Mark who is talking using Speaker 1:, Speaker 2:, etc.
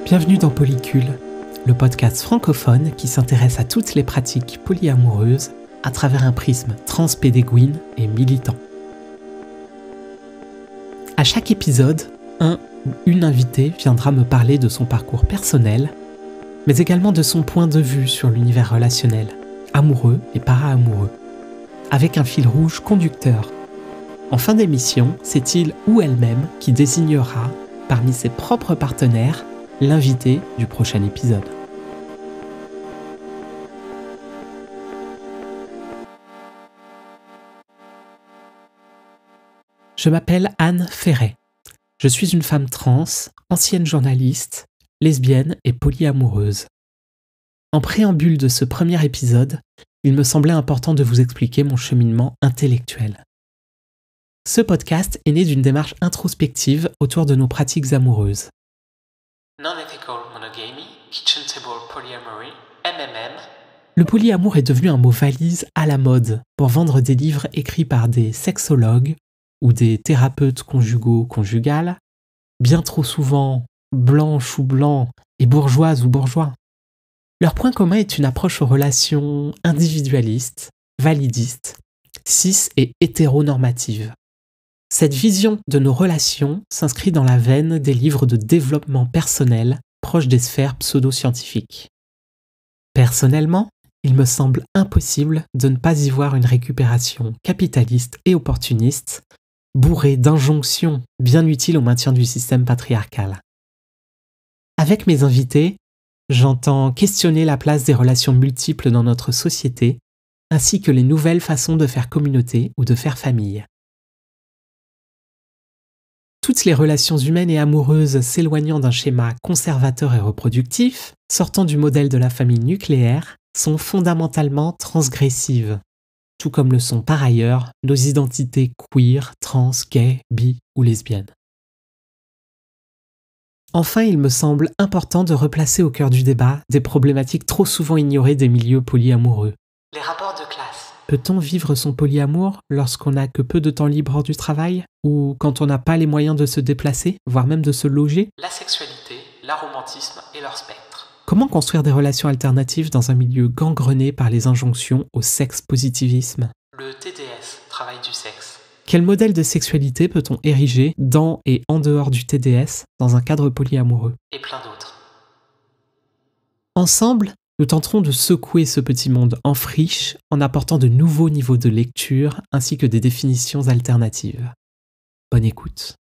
Speaker 1: Bienvenue dans Polycule, le podcast francophone qui s'intéresse à toutes les pratiques polyamoureuses à travers un prisme transpédéguine et militant. À chaque épisode, un ou une invitée viendra me parler de son parcours personnel, mais également de son point de vue sur l'univers relationnel, amoureux et para-amoureux, avec un fil rouge conducteur. En fin d'émission, c'est il ou elle-même qui désignera, parmi ses propres partenaires, l'invité du prochain épisode. Je m'appelle Anne Ferret. Je suis une femme trans, ancienne journaliste, lesbienne et polyamoureuse. En préambule de ce premier épisode, il me semblait important de vous expliquer mon cheminement intellectuel. Ce podcast est né d'une démarche introspective autour de nos pratiques amoureuses. Non-ethical monogamy, kitchen table polyamory, MMM. Le polyamour est devenu un mot valise à la mode pour vendre des livres écrits par des sexologues ou des thérapeutes conjugaux-conjugales, bien trop souvent blanches ou blancs et bourgeoises ou bourgeois. Leur point commun est une approche aux relations individualistes, validistes, cis et hétéronormatives. Cette vision de nos relations s'inscrit dans la veine des livres de développement personnel proches des sphères pseudo-scientifiques. Personnellement, il me semble impossible de ne pas y voir une récupération capitaliste et opportuniste, bourrée d'injonctions bien utiles au maintien du système patriarcal. Avec mes invités, j'entends questionner la place des relations multiples dans notre société, ainsi que les nouvelles façons de faire communauté ou de faire famille. Toutes les relations humaines et amoureuses s'éloignant d'un schéma conservateur et reproductif, sortant du modèle de la famille nucléaire, sont fondamentalement transgressives, tout comme le sont par ailleurs nos identités queer, trans, gay, bi ou lesbiennes. Enfin, il me semble important de replacer au cœur du débat des problématiques trop souvent ignorées des milieux polyamoureux. Les rapports de classe. Peut-on vivre son polyamour lorsqu'on n'a que peu de temps libre hors du travail ou quand on n'a pas les moyens de se déplacer, voire même de se loger? La sexualité, l'aromantisme et leur spectre. Comment construire des relations alternatives dans un milieu gangrené par les injonctions au sexe-positivisme? Le TDS, travail du sexe. Quel modèle de sexualité peut-on ériger dans et en dehors du TDS dans un cadre polyamoureux? Et plein d'autres. Ensemble, nous tenterons de secouer ce petit monde en friche en apportant de nouveaux niveaux de lecture ainsi que des définitions alternatives. Bonne écoute.